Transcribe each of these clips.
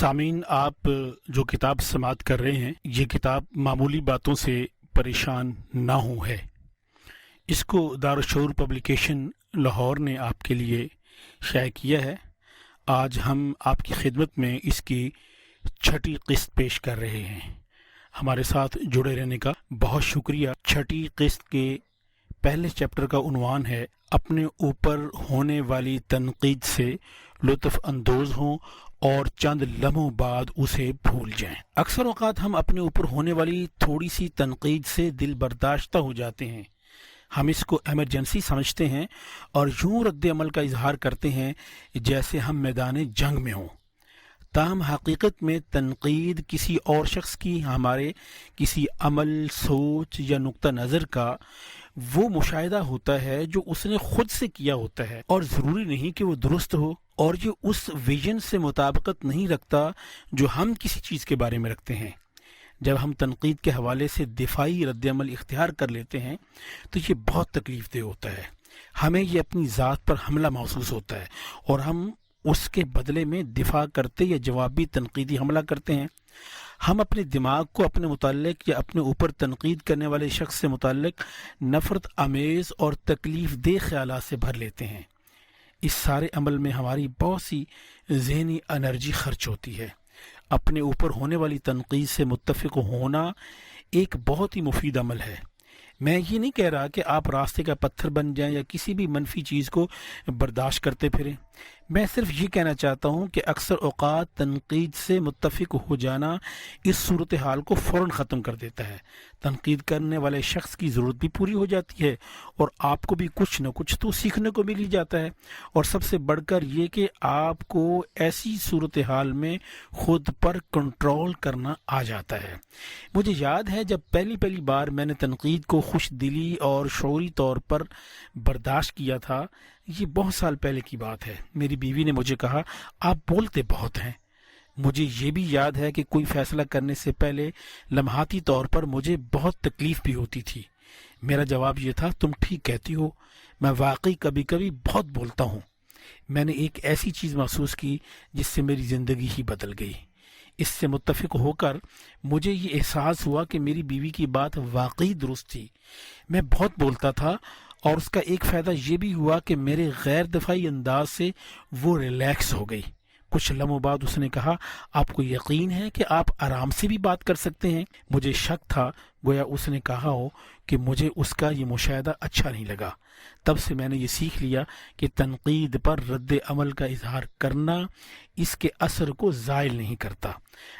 سامعین، آپ جو کتاب سماعت کر رہے ہیں یہ کتاب معمولی باتوں سے پریشان نہ ہوں ہے۔ اس کو دارالشعور پبلیکیشن لاہور نے آپ کے لیے شائع کیا ہے۔ آج ہم آپ کی خدمت میں اس کی 6ٹھی قسط پیش کر رہے ہیں۔ ہمارے ساتھ جڑے رہنے کا بہت شکریہ۔ 6ٹھی قسط کے پہلے چیپٹر کا عنوان ہے اپنے اوپر ہونے والی تنقید سے لطف اندوز ہوں اور چند لمحوں بعد اسے بھول جائیں۔ اکثر اوقات ہم اپنے اوپر ہونے والی تھوڑی سی تنقید سے دل برداشتہ ہو جاتے ہیں۔ ہم اس کو ایمرجنسی سمجھتے ہیں اور یوں رد عمل کا اظہار کرتے ہیں جیسے ہم میدان جنگ میں ہوں۔ تاہم حقیقت میں تنقید کسی اور شخص کی ہمارے کسی عمل، سوچ یا نقطہ نظر کا وہ مشاہدہ ہوتا ہے جو اس نے خود سے کیا ہوتا ہے، اور ضروری نہیں کہ وہ درست ہو، اور یہ اس ویژن سے مطابقت نہیں رکھتا جو ہم کسی چیز کے بارے میں رکھتے ہیں۔ جب ہم تنقید کے حوالے سے دفاعی رد عمل اختیار کر لیتے ہیں تو یہ بہت تکلیف دہ ہوتا ہے۔ ہمیں یہ اپنی ذات پر حملہ محسوس ہوتا ہے اور ہم اس کے بدلے میں دفاع کرتے یا جوابی تنقیدی حملہ کرتے ہیں۔ ہم اپنے دماغ کو اپنے متعلق یا اپنے اوپر تنقید کرنے والے شخص سے متعلق نفرت آمیز اور تکلیف دہ خیالات سے بھر لیتے ہیں۔ اس سارے عمل میں ہماری بہت سی ذہنی انرجی خرچ ہوتی ہے۔ اپنے اوپر ہونے والی تنقید سے متفق ہونا ایک بہت ہی مفید عمل ہے۔ میں یہ نہیں کہہ رہا کہ آپ راستے کا پتھر بن جائیں یا کسی بھی منفی چیز کو برداشت کرتے پھریں۔ میں صرف یہ کہنا چاہتا ہوں کہ اکثر اوقات تنقید سے متفق ہو جانا اس صورتحال کو فوراً ختم کر دیتا ہے۔ تنقید کرنے والے شخص کی ضرورت بھی پوری ہو جاتی ہے اور آپ کو بھی کچھ نہ کچھ تو سیکھنے کو مل ہی جاتا ہے، اور سب سے بڑھ کر یہ کہ آپ کو ایسی صورتحال میں خود پر کنٹرول کرنا آ جاتا ہے۔ مجھے یاد ہے جب پہلی بار میں نے تنقید کو خوش دلی اور شعوری طور پر برداشت کیا تھا، یہ بہت سال پہلے کی بات ہے۔ میری بیوی نے مجھے کہا، آپ بولتے بہت ہیں۔ مجھے یہ بھی یاد ہے کہ کوئی فیصلہ کرنے سے پہلے لمحاتی طور پر مجھے بہت تکلیف بھی ہوتی تھی۔ میرا جواب یہ تھا، تم ٹھیک کہتی ہو، میں واقعی کبھی کبھی بہت بولتا ہوں۔ میں نے ایک ایسی چیز محسوس کی جس سے میری زندگی ہی بدل گئی۔ اس سے متفق ہو کر مجھے یہ احساس ہوا کہ میری بیوی کی بات واقعی درست تھی۔ میں بہت بولتا تھا، اور اس کا ایک فائدہ یہ بھی ہوا کہ میرے غیر دفاعی انداز سے وہ ریلیکس ہو گئی۔ کچھ لمحوں بعد اس نے کہا، آپ کو یقین ہے کہ آپ آرام سے بھی بات کر سکتے ہیں؟ مجھے شک تھا، گویا اس نے کہا ہو کہ مجھے اس کا یہ مشاہدہ اچھا نہیں لگا۔ تب سے میں نے یہ سیکھ لیا کہ تنقید پر رد عمل کا اظہار کرنا اس کے اثر کو زائل نہیں کرتا۔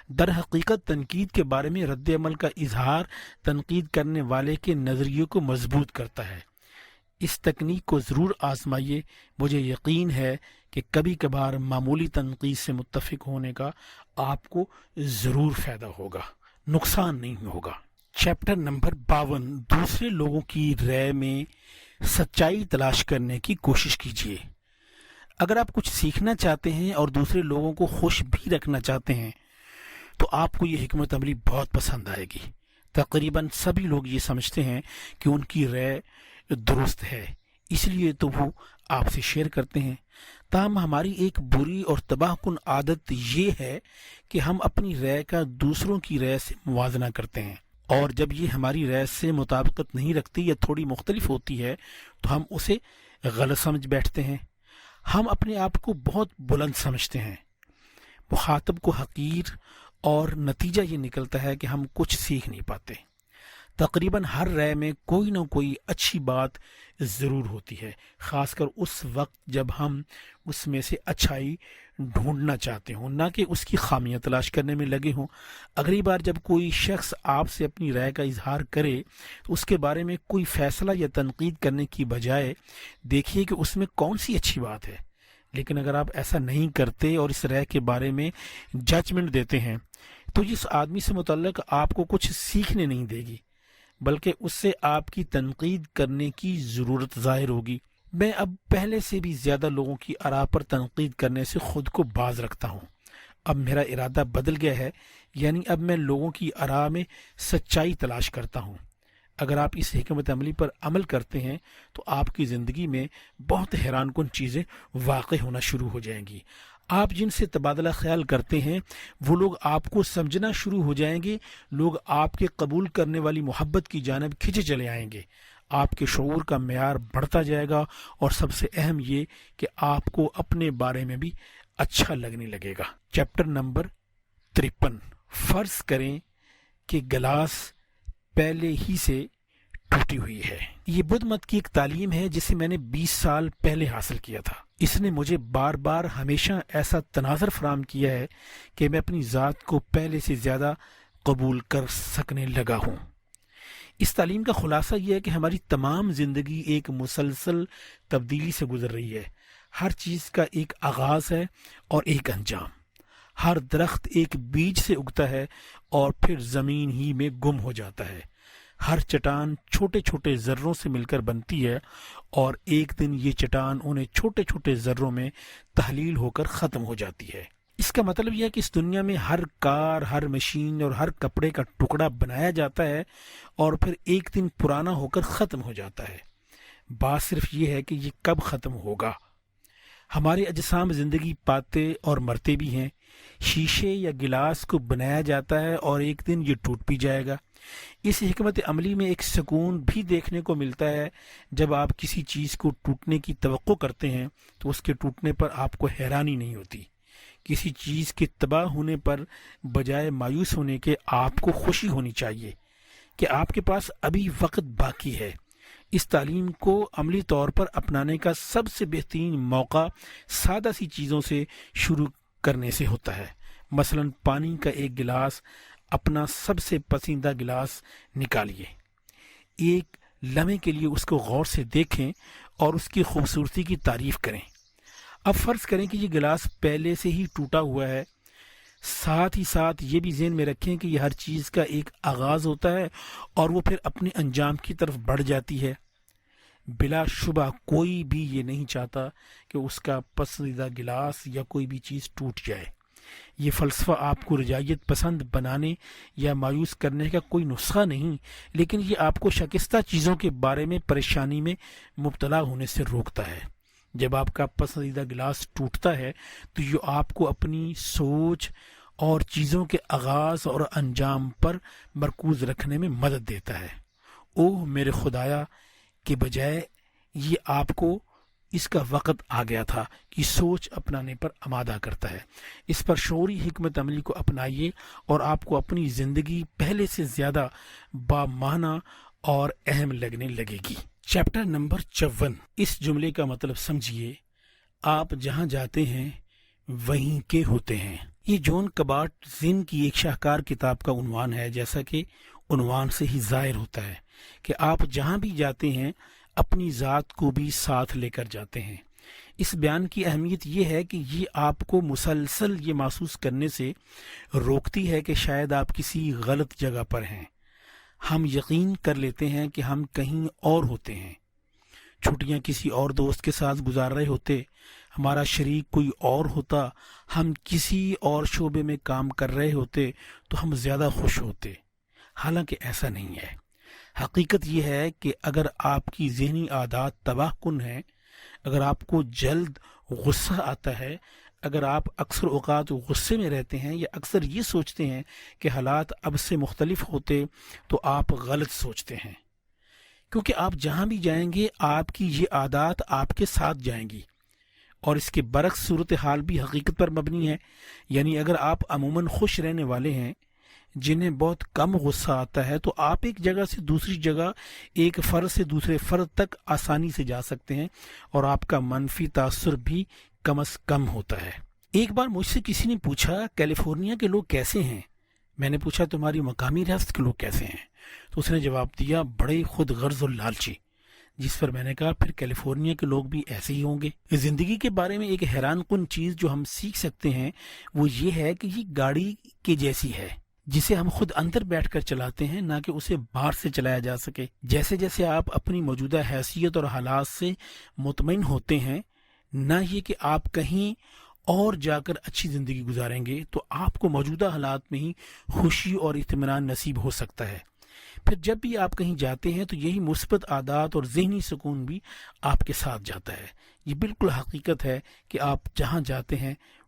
در حقیقت تنقید کے بارے میں رد عمل کا اظہار تنقید کرنے والے کے نظریے کو مضبوط کرتا ہے۔ اس تکنیک کو ضرور آزمائیے۔ مجھے یقین ہے کہ کبھی کبھار معمولی تنقید سے متفق ہونے کا آپ کو ضرور فائدہ ہوگا، نقصان نہیں ہوگا۔ چیپٹر نمبر 52، دوسرے لوگوں کی رائے میں سچائی تلاش کرنے کی کوشش کیجیے۔ اگر آپ کچھ سیکھنا چاہتے ہیں اور دوسرے لوگوں کو خوش بھی رکھنا چاہتے ہیں تو آپ کو یہ حکمت عملی بہت پسند آئے گی۔ تقریباً سبھی لوگ یہ سمجھتے ہیں کہ ان کی رائے درست ہے، اس لیے تو وہ آپ سے شیئر کرتے ہیں۔ تاہم ہماری ایک بری اور تباہ کن عادت یہ ہے کہ ہم اپنی رائے کا دوسروں کی رائے سے موازنہ کرتے ہیں، اور جب یہ ہماری رائے سے مطابقت نہیں رکھتی یا تھوڑی مختلف ہوتی ہے تو ہم اسے غلط سمجھ بیٹھتے ہیں۔ ہم اپنے آپ کو بہت بلند سمجھتے ہیں، مخاطب کو حقیر، اور نتیجہ یہ نکلتا ہے کہ ہم کچھ سیکھ نہیں پاتے۔ تقریباً ہر رائے میں کوئی نہ کوئی اچھی بات ضرور ہوتی ہے، خاص کر اس وقت جب ہم اس میں سے اچھائی ڈھونڈنا چاہتے ہوں، نہ کہ اس کی خامیاں تلاش کرنے میں لگے ہوں۔ اگلی بار جب کوئی شخص آپ سے اپنی رائے کا اظہار کرے تو اس کے بارے میں کوئی فیصلہ یا تنقید کرنے کی بجائے دیکھیے کہ اس میں کون سی اچھی بات ہے۔ لیکن اگر آپ ایسا نہیں کرتے اور اس رائے کے بارے میں ججمنٹ دیتے ہیں تو اس آدمی سے متعلق آپ کو کچھ سیکھنے نہیں دے گی، بلکہ اس سے آپ کی تنقید کرنے کی ضرورت ظاہر ہوگی۔ میں اب پہلے سے بھی زیادہ لوگوں کی آراء پر تنقید کرنے سے خود کو باز رکھتا ہوں۔ اب میرا ارادہ بدل گیا ہے، یعنی اب میں لوگوں کی آراء میں سچائی تلاش کرتا ہوں۔ اگر آپ اس حکمت عملی پر عمل کرتے ہیں تو آپ کی زندگی میں بہت حیران کن چیزیں واقع ہونا شروع ہو جائیں گی۔ آپ جن سے تبادلہ خیال کرتے ہیں وہ لوگ آپ کو سمجھنا شروع ہو جائیں گے، لوگ آپ کے قبول کرنے والی محبت کی جانب کھنچے چلے آئیں گے، آپ کے شعور کا معیار بڑھتا جائے گا، اور سب سے اہم یہ کہ آپ کو اپنے بارے میں بھی اچھا لگنے لگے گا۔ Chapter number 53۔ فرض کریں کہ گلاس پہلے ہی سے ٹوٹی ہوئی ہے۔ یہ بدھ مت کی ایک تعلیم ہے جسے میں نے 20 سال پہلے حاصل کیا تھا۔ اس نے مجھے بار بار ہمیشہ ایسا تناظر فراہم کیا ہے کہ میں اپنی ذات کو پہلے سے زیادہ قبول کر سکنے لگا ہوں۔ اس تعلیم کا خلاصہ یہ ہے کہ ہماری تمام زندگی ایک مسلسل تبدیلی سے گزر رہی ہے۔ ہر چیز کا ایک آغاز ہے اور ایک انجام۔ ہر درخت ایک بیج سے اگتا ہے اور پھر زمین ہی میں گم ہو جاتا ہے۔ ہر چٹان چھوٹے چھوٹے ذروں سے مل کر بنتی ہے اور ایک دن یہ چٹان انہیں چھوٹے چھوٹے ذروں میں تحلیل ہو کر ختم ہو جاتی ہے۔ اس کا مطلب یہ ہے کہ اس دنیا میں ہر کار، ہر مشین اور ہر کپڑے کا ٹکڑا بنایا جاتا ہے اور پھر ایک دن پرانا ہو کر ختم ہو جاتا ہے۔ بات صرف یہ ہے کہ یہ کب ختم ہوگا۔ ہمارے اجسام زندگی پاتے اور مرتے بھی ہیں۔ شیشے یا گلاس کو بنایا جاتا ہے اور ایک دن یہ ٹوٹ بھی جائے گا۔ اس حکمت عملی میں ایک سکون بھی دیکھنے کو ملتا ہے۔ جب آپ کسی چیز کو ٹوٹنے کی توقع کرتے ہیں تو اس کے ٹوٹنے پر آپ کو حیرانی نہیں ہوتی۔ کسی چیز کے تباہ ہونے پر بجائے مایوس ہونے کے آپ کو خوشی ہونی چاہیے کہ آپ کے پاس ابھی وقت باقی ہے۔ اس تعلیم کو عملی طور پر اپنانے کا سب سے بہترین موقع سادہ سی چیزوں سے شروع کرنے سے ہوتا ہے۔ مثلا پانی کا ایک گلاس، اپنا سب سے پسندیدہ گلاس نکالیے، ایک لمحے کے لیے اس کو غور سے دیکھیں اور اس کی خوبصورتی کی تعریف کریں۔ اب فرض کریں کہ یہ گلاس پہلے سے ہی ٹوٹا ہوا ہے، ساتھ ہی ساتھ یہ بھی ذہن میں رکھیں کہ یہ ہر چیز کا ایک آغاز ہوتا ہے اور وہ پھر اپنے انجام کی طرف بڑھ جاتی ہے۔ بلا شبہ کوئی بھی یہ نہیں چاہتا کہ اس کا پسندیدہ گلاس یا کوئی بھی چیز ٹوٹ جائے۔ یہ فلسفہ آپ کو رجاعیت پسند بنانے یا مایوس کرنے کا کوئی نسخہ نہیں، لیکن یہ آپ کو شکستہ چیزوں کے بارے میں پریشانی میں مبتلا ہونے سے روکتا ہے۔ جب آپ کا پسندیدہ گلاس ٹوٹتا ہے تو یہ آپ کو اپنی سوچ اور چیزوں کے آغاز اور انجام پر مرکوز رکھنے میں مدد دیتا ہے۔ اوہ میرے خدایا، کے بجائے یہ آپ کو اس کا وقت آ گیا تھا کہ سوچ اپنانے پر آمادہ کرتا ہے۔ اس پر شعوری حکمت عملی کو اپنائیے اور آپ کو اپنی زندگی پہلے سے زیادہ بامعنی اور اہم لگنے لگے گی۔ Chapter number 54۔ اس جملے کا مطلب سمجھیے، آپ جہاں جاتے ہیں وہیں کے ہوتے ہیں۔ یہ جون کبارٹ زن کی ایک شاہکار کتاب کا عنوان ہے، جیسا کہ عنوان سے ہی ظاہر ہوتا ہے کہ آپ جہاں بھی جاتے ہیں اپنی ذات کو بھی ساتھ لے کر جاتے ہیں۔ اس بیان کی اہمیت یہ ہے کہ یہ آپ کو مسلسل یہ محسوس کرنے سے روکتی ہے کہ شاید آپ کسی غلط جگہ پر ہیں۔ ہم یقین کر لیتے ہیں کہ ہم کہیں اور ہوتے ہیں، چھٹیاں کسی اور دوست کے ساتھ گزار رہے ہوتے، ہمارا شریک کوئی اور ہوتا، ہم کسی اور شعبے میں کام کر رہے ہوتے تو ہم زیادہ خوش ہوتے۔ حالانکہ ایسا نہیں ہے۔ حقیقت یہ ہے کہ اگر آپ کی ذہنی عادات تباہ کن ہیں، اگر آپ کو جلد غصہ آتا ہے، اگر آپ اکثر اوقات غصے میں رہتے ہیں یا اکثر یہ سوچتے ہیں کہ حالات اب سے مختلف ہوتے، تو آپ غلط سوچتے ہیں، کیونکہ آپ جہاں بھی جائیں گے آپ کی یہ عادات آپ کے ساتھ جائیں گی، اور اس کے برعکس صورتحال بھی حقیقت پر مبنی ہے۔ یعنی اگر آپ عموماً خوش رہنے والے ہیں جنہیں بہت کم غصہ آتا ہے، تو آپ ایک جگہ سے دوسری جگہ، ایک فرد سے دوسرے فرد تک آسانی سے جا سکتے ہیں اور آپ کا منفی تاثر بھی کم از کم ہوتا ہے۔ ایک بار مجھ سے کسی نے پوچھا کیلیفورنیا کے لوگ کیسے ہیں؟ میں نے پوچھا تمہاری مقامی ریاست کے لوگ کیسے ہیں؟ تو اس نے جواب دیا بڑے خود غرض اور لالچی۔ جس پر میں نے کہا پھر کیلیفورنیا کے لوگ بھی ایسے ہی ہوں گے۔ زندگی کے بارے میں ایک حیران کن چیز جو ہم سیکھ سکتے ہیں وہ یہ ہے کہ یہ گاڑی کے جیسی ہے جسے ہم خود اندر بیٹھ کر چلاتے ہیں، نہ کہ اسے باہر سے چلایا جا سکے۔ جیسے جیسے آپ اپنی موجودہ حیثیت اور حالات سے مطمئن ہوتے ہیں، نہ یہ کہ آپ کہیں اور جا کر اچھی زندگی گزاریں گے، تو آپ کو موجودہ حالات میں ہی خوشی اور اطمینان نصیب ہو سکتا ہے۔ پھر جب بھی آپ کہیں جاتے ہیں تو یہی مثبت عادات اور ذہنی سکون بھی آپ کے ساتھ جاتا ہے۔ یہ بالکل حقیقت ہے کہ آپ جہاں جاتے ہیں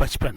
55,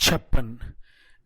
56,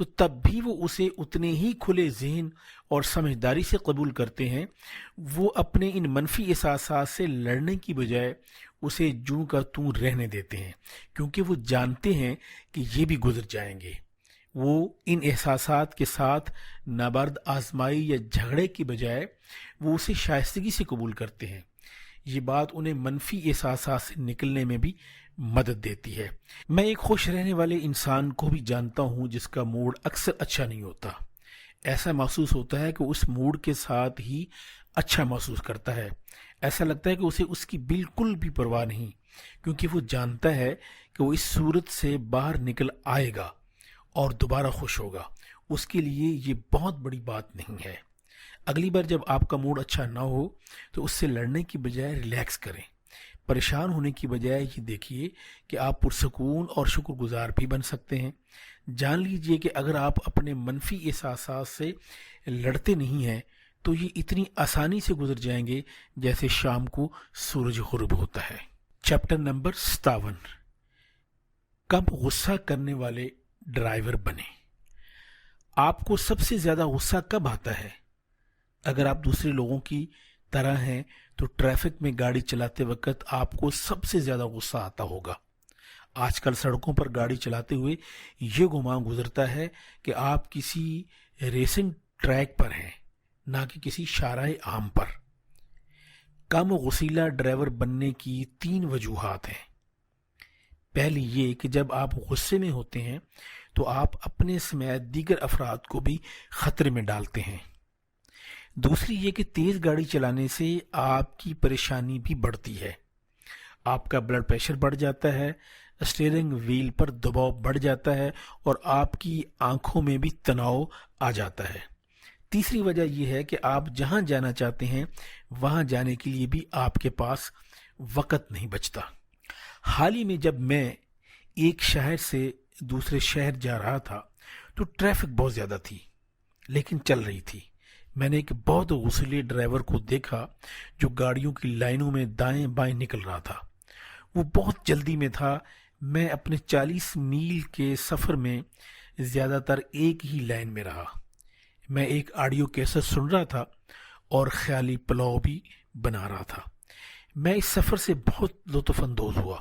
تو تب بھی وہ اسے اتنے ہی کھلے ذہن اور سمجھداری سے قبول کرتے ہیں۔ وہ اپنے ان منفی احساسات سے لڑنے کی بجائے اسے جوں کا توں رہنے دیتے ہیں، کیونکہ وہ جانتے ہیں کہ یہ بھی گزر جائیں گے۔ وہ ان احساسات کے ساتھ نابرد آزمائی یا جھگڑے کی بجائے وہ اسے شائستگی سے قبول کرتے ہیں۔ یہ بات انہیں منفی احساسات سے نکلنے میں بھی مدد دیتی ہے۔ میں ایک خوش رہنے والے انسان کو بھی جانتا ہوں جس کا موڈ اکثر اچھا نہیں ہوتا۔ ایسا محسوس ہوتا ہے کہ اس موڈ کے ساتھ ہی اچھا محسوس کرتا ہے۔ ایسا لگتا ہے کہ اسے اس کی بالکل بھی پرواہ نہیں، کیونکہ وہ جانتا ہے کہ وہ اس صورت سے باہر نکل آئے گا اور دوبارہ خوش ہوگا۔ اس کے لیے یہ بہت بڑی بات نہیں ہے۔ اگلی بار جب آپ کا موڈ اچھا نہ ہو تو اس سے لڑنے کی بجائے ریلیکس کریں۔ پریشان ہونے کی بجائے یہ دیکھیے کہ آپ پرسکون اور شکر گزار بھی بن سکتے ہیں۔ جان لیجئے کہ اگر آپ اپنے منفی احساسات سے لڑتے نہیں ہیں تو یہ اتنی آسانی سے گزر جائیں گے جیسے شام کو سورج غروب ہوتا ہے۔ چیپٹر نمبر 57، کم غصہ کرنے والے ڈرائیور بنے۔ آپ کو سب سے زیادہ غصہ کب آتا ہے؟ اگر آپ دوسرے لوگوں کی طرح ہیں تو ٹریفک میں گاڑی چلاتے وقت آپ کو سب سے زیادہ غصہ آتا ہوگا۔ آج کل سڑکوں پر گاڑی چلاتے ہوئے یہ گمان گزرتا ہے کہ آپ کسی ریسنگ ٹریک پر ہیں، نہ کہ کسی شارع عام پر۔ کم غصیلا ڈرائیور بننے کی 3 وجوہات ہیں۔ پہلی یہ کہ جب آپ غصے میں ہوتے ہیں تو آپ اپنے سمیت دیگر افراد کو بھی خطرے میں ڈالتے ہیں۔ دوسری یہ کہ تیز گاڑی چلانے سے آپ کی پریشانی بھی بڑھتی ہے۔ آپ کا بلڈ پریشر بڑھ جاتا ہے، اسٹیئرنگ وہیل پر دباؤ بڑھ جاتا ہے اور آپ کی آنکھوں میں بھی تناؤ آ جاتا ہے۔ تیسری وجہ یہ ہے کہ آپ جہاں جانا چاہتے ہیں وہاں جانے کے لیے بھی آپ کے پاس وقت نہیں بچتا۔ حال ہی میں جب میں ایک شہر سے دوسرے شہر جا رہا تھا تو ٹریفک بہت زیادہ تھی لیکن چل رہی تھی۔ میں نے ایک بہت غصیلے ڈرائیور کو دیکھا جو گاڑیوں کی لائنوں میں دائیں بائیں نکل رہا تھا۔ وہ بہت جلدی میں تھا۔ میں اپنے 40 میل کے سفر میں زیادہ تر ایک ہی لائن میں رہا۔ میں ایک آڈیو کیسٹ سن رہا تھا اور خیالی پلاؤ بھی بنا رہا تھا۔ میں اس سفر سے بہت لطف اندوز ہوا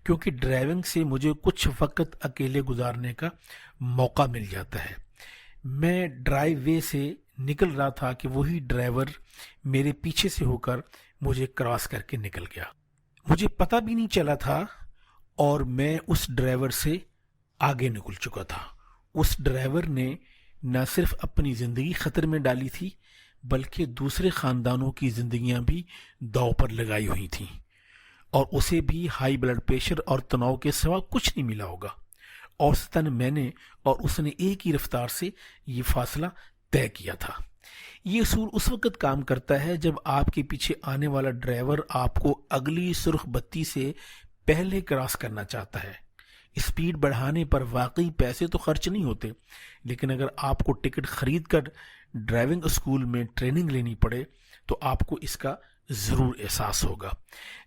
کیونکہ ڈرائیونگ سے مجھے کچھ وقت اکیلے گزارنے کا موقع مل جاتا ہے۔ میں ڈرائیو وے سے نکل رہا تھا کہ وہی ڈرائیور میرے پیچھے سے ہو کر مجھے کراس کر کے نکل گیا۔ مجھے پتہ بھی نہیں چلا تھا اور میں اس ڈرائیور سے آگے نکل چکا تھا۔ اس ڈرائیور نے نہ صرف اپنی زندگی خطرے میں ڈالی تھی بلکہ دوسرے خاندانوں کی زندگیاں بھی داؤ پر لگائی ہوئی تھیں، اور اسے بھی ہائی بلڈ پریشر اور تناؤ کے سوا کچھ نہیں ملا ہوگا۔ اوسطاً میں نے اور اس نے ایک ہی رفتار سے یہ فاصلہ طے کیا تھا۔ یہ اصول اس وقت کام کرتا ہے جب آپ کے پیچھے آنے والا ڈرائیور آپ کو اگلی سرخ بتی سے پہلے کراس کرنا چاہتا ہے۔ اسپیڈ بڑھانے پر واقعی پیسے تو خرچ نہیں ہوتے، لیکن اگر آپ کو ٹکٹ خرید کر ڈرائیونگ اسکول میں ٹریننگ لینی پڑے تو آپ کو اس کا ضرور احساس ہوگا۔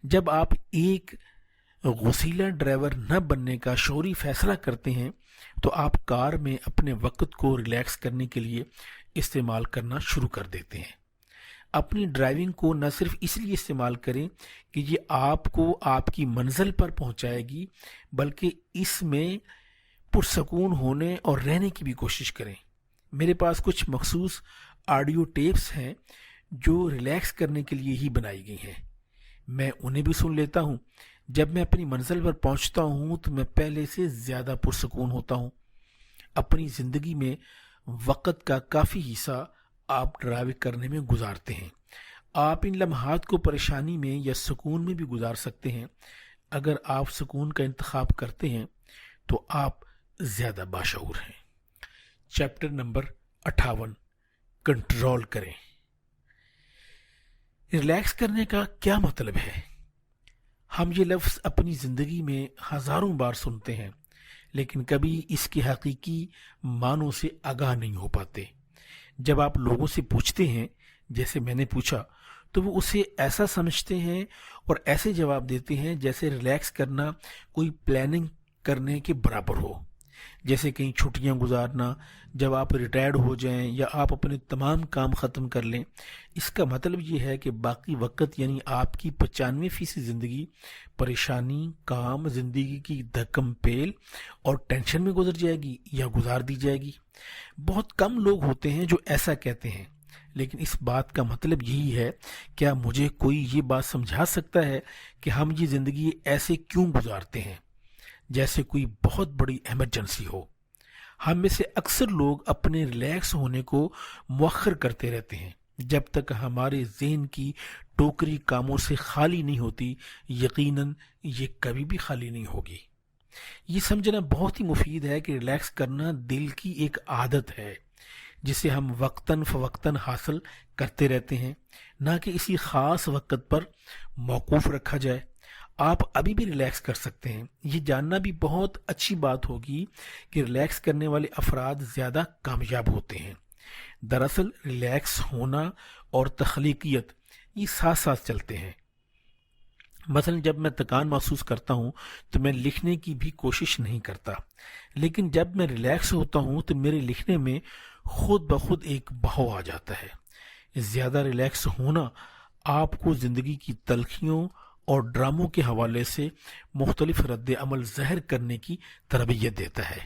جب آپ ایک غصیلا ڈرائیور نہ بننے کا شعوری فیصلہ کرتے ہیں تو آپ کار میں اپنے وقت کو ریلیکس کرنے کے لیے استعمال کرنا شروع کر دیتے ہیں۔ اپنی ڈرائیونگ کو نہ صرف اس لیے استعمال کریں کہ یہ آپ کو آپ کی منزل پر پہنچائے گی، بلکہ اس میں پرسکون ہونے اور رہنے کی بھی کوشش کریں۔ میرے پاس کچھ مخصوص آڈیو ٹیپس ہیں جو ریلیکس کرنے کے لیے ہی بنائی گئی ہیں۔ میں انہیں بھی سن لیتا ہوں۔ جب میں اپنی منزل پر پہنچتا ہوں تو میں پہلے سے زیادہ پرسکون ہوتا ہوں۔ اپنی زندگی میں وقت کا کافی حصہ آپ ڈرائیو کرنے میں گزارتے ہیں۔ آپ ان لمحات کو پریشانی میں یا سکون میں بھی گزار سکتے ہیں۔ اگر آپ سکون کا انتخاب کرتے ہیں تو آپ زیادہ باشعور ہیں۔ چیپٹر نمبر 58، کنٹرول کریں۔ ریلیکس کرنے کا کیا مطلب ہے؟ ہم یہ لفظ اپنی زندگی میں ہزاروں بار سنتے ہیں لیکن کبھی اس کے حقیقی معنوں سے آگاہ نہیں ہو پاتے۔ جب آپ لوگوں سے پوچھتے ہیں جیسے میں نے پوچھا تو وہ اسے ایسا سمجھتے ہیں اور ایسے جواب دیتے ہیں جیسے ریلیکس کرنا کوئی پلاننگ کرنے کے برابر ہو۔ جیسے کہیں چھٹیاں گزارنا جب آپ ریٹائرڈ ہو جائیں یا آپ اپنے تمام کام ختم کر لیں۔ اس کا مطلب یہ ہے کہ باقی وقت یعنی آپ کی 95% زندگی پریشانی، کام، زندگی کی دھکم پیل اور ٹینشن میں گزر جائے گی یا گزار دی جائے گی۔ بہت کم لوگ ہوتے ہیں جو ایسا کہتے ہیں، لیکن اس بات کا مطلب یہی ہے۔ کیا مجھے کوئی یہ بات سمجھا سکتا ہے کہ ہم یہ زندگی ایسے کیوں گزارتے ہیں جیسے کوئی بہت بڑی ایمرجنسی ہو؟ ہم میں سے اکثر لوگ اپنے ریلیکس ہونے کو مؤخر کرتے رہتے ہیں جب تک ہمارے ذہن کی ٹوکری کاموں سے خالی نہیں ہوتی۔ یقیناً یہ کبھی بھی خالی نہیں ہوگی۔ یہ سمجھنا بہت ہی مفید ہے کہ ریلیکس کرنا دل کی ایک عادت ہے جسے ہم وقتاً فوقتاً حاصل کرتے رہتے ہیں، نہ کہ اسی خاص وقت پر موقوف رکھا جائے۔ آپ ابھی بھی ریلیکس کر سکتے ہیں۔ یہ جاننا بھی بہت اچھی بات ہوگی کہ ریلیکس کرنے والے افراد زیادہ کامیاب ہوتے ہیں۔ دراصل ریلیکس ہونا اور تخلیقیت یہ ساتھ ساتھ چلتے ہیں۔ مثلا جب میں تھکان محسوس کرتا ہوں تو میں لکھنے کی بھی کوشش نہیں کرتا، لیکن جب میں ریلیکس ہوتا ہوں تو میرے لکھنے میں خود بخود ایک بہاؤ آ جاتا ہے۔ زیادہ ریلیکس ہونا آپ کو زندگی کی تلخیوں اور ڈراموں کے حوالے سے مختلف رد عمل ظاہر کرنے کی تربیت دیتا ہے۔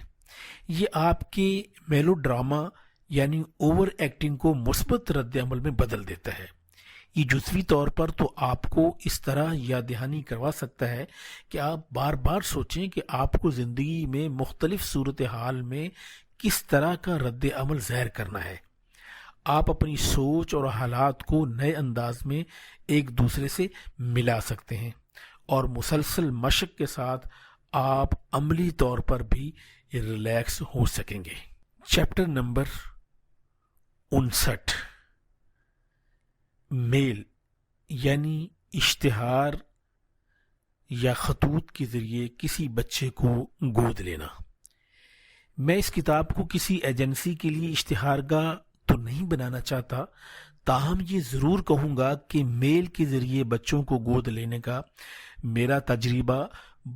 یہ آپ کے میلو ڈراما یعنی اوور ایکٹنگ کو مثبت رد عمل میں بدل دیتا ہے۔ یہ جزوی طور پر تو آپ کو اس طرح یاد دہانی کروا سکتا ہے کہ آپ بار بار سوچیں کہ آپ کو زندگی میں مختلف صورتحال میں کس طرح کا رد عمل ظاہر کرنا ہے۔ آپ اپنی سوچ اور حالات کو نئے انداز میں ایک دوسرے سے ملا سکتے ہیں، اور مسلسل مشق کے ساتھ آپ عملی طور پر بھی ریلیکس ہو سکیں گے۔ چیپٹر نمبر 59، میل یعنی اشتہار یا خطوط کے ذریعے کسی بچے کو گود لینا۔ میں اس کتاب کو کسی ایجنسی کے لیے اشتہارگاہ تو نہیں بنانا چاہتا، تاہم یہ ضرور کہوں گا کہ میل کے ذریعے بچوں کو گود لینے کا میرا تجربہ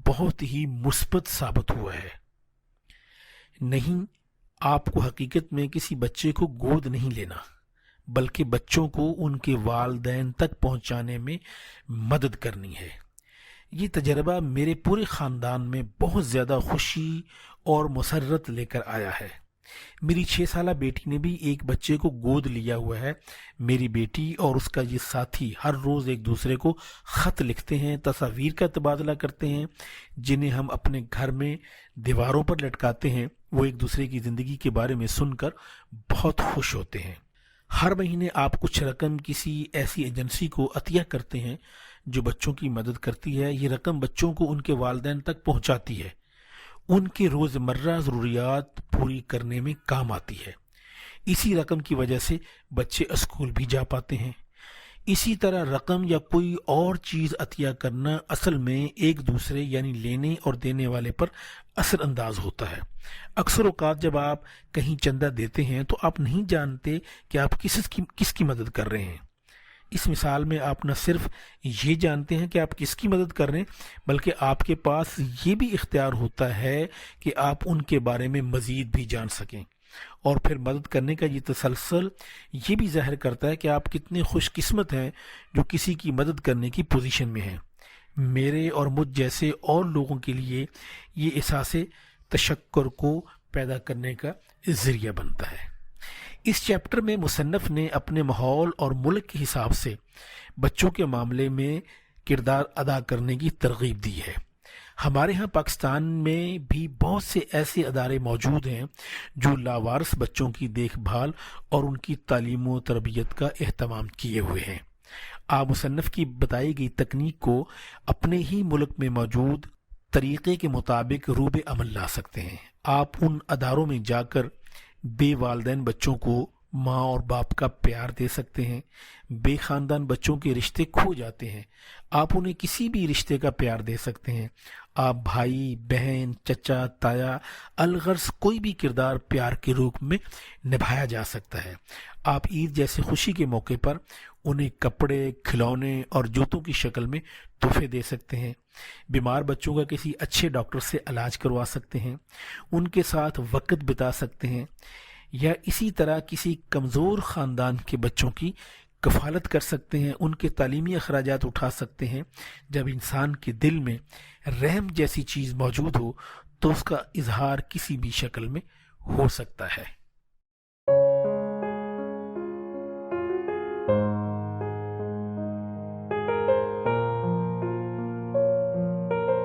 بہت ہی مثبت ثابت ہوا ہے۔ نہیں، آپ کو حقیقت میں کسی بچے کو گود نہیں لینا، بلکہ بچوں کو ان کے والدین تک پہنچانے میں مدد کرنی ہے۔ یہ تجربہ میرے پورے خاندان میں بہت زیادہ خوشی اور مسرت لے کر آیا ہے۔ میری 6 سالہ بیٹی نے بھی ایک بچے کو گود لیا ہوا ہے۔ میری بیٹی اور اس کا یہ ساتھی ہر روز ایک دوسرے کو خط لکھتے ہیں، تصاویر کا تبادلہ کرتے ہیں، جنہیں ہم اپنے گھر میں دیواروں پر لٹکاتے ہیں۔ وہ ایک دوسرے کی زندگی کے بارے میں سن کر بہت خوش ہوتے ہیں۔ ہر مہینے آپ کچھ رقم کسی ایسی ایجنسی کو عطیہ کرتے ہیں جو بچوں کی مدد کرتی ہے۔ یہ رقم بچوں کو ان کے والدین تک پہنچاتی ہے، ان کے روزمرہ ضروریات پوری کرنے میں کام آتی ہے۔ اسی رقم کی وجہ سے بچے اسکول بھی جا پاتے ہیں۔ اسی طرح رقم یا کوئی اور چیز عطیہ کرنا اصل میں ایک دوسرے یعنی لینے اور دینے والے پر اثر انداز ہوتا ہے۔ اکثر اوقات جب آپ کہیں چندہ دیتے ہیں تو آپ نہیں جانتے کہ آپ کس کی مدد کر رہے ہیں۔ اس مثال میں آپ نہ صرف یہ جانتے ہیں کہ آپ کس کی مدد کر رہے ہیں، بلکہ آپ کے پاس یہ بھی اختیار ہوتا ہے کہ آپ ان کے بارے میں مزید بھی جان سکیں، اور پھر مدد کرنے کا یہ تسلسل یہ بھی ظاہر کرتا ہے کہ آپ کتنے خوش قسمت ہیں جو کسی کی مدد کرنے کی پوزیشن میں ہیں۔ میرے اور مجھ جیسے اور لوگوں کے لیے یہ احساس تشکر کو پیدا کرنے کا ذریعہ بنتا ہے۔ اس چیپٹر میں مصنف نے اپنے ماحول اور ملک کے حساب سے بچوں کے معاملے میں کردار ادا کرنے کی ترغیب دی ہے۔ ہمارے ہاں پاکستان میں بھی بہت سے ایسے ادارے موجود ہیں جو لاوارث بچوں کی دیکھ بھال اور ان کی تعلیم و تربیت کا اہتمام کیے ہوئے ہیں۔ آپ مصنف کی بتائی گئی تکنیک کو اپنے ہی ملک میں موجود طریقے کے مطابق روب عمل لا سکتے ہیں۔ آپ ان اداروں میں جا کر بے والدین بچوں کو ماں اور باپ کا پیار دے سکتے ہیں۔ بے خاندان بچوں کے رشتے کھو جاتے ہیں، آپ انہیں کسی بھی رشتے کا پیار دے سکتے ہیں۔ آپ بھائی، بہن، چچا، تایا، الغرض کوئی بھی کردار پیار کے روپ میں نبھایا جا سکتا ہے۔ آپ عید جیسے خوشی کے موقع پر انہیں کپڑے، کھلونے اور جوتوں کی شکل میں تحفے دے سکتے ہیں۔ بیمار بچوں کا کسی اچھے ڈاکٹر سے علاج کروا سکتے ہیں، ان کے ساتھ وقت بتا سکتے ہیں، یا اسی طرح کسی کمزور خاندان کے بچوں کی کفالت کر سکتے ہیں، ان کے تعلیمی اخراجات اٹھا سکتے ہیں۔ جب انسان کے دل میں رحم جیسی چیز موجود ہو تو اس کا اظہار کسی بھی شکل میں ہو سکتا ہے۔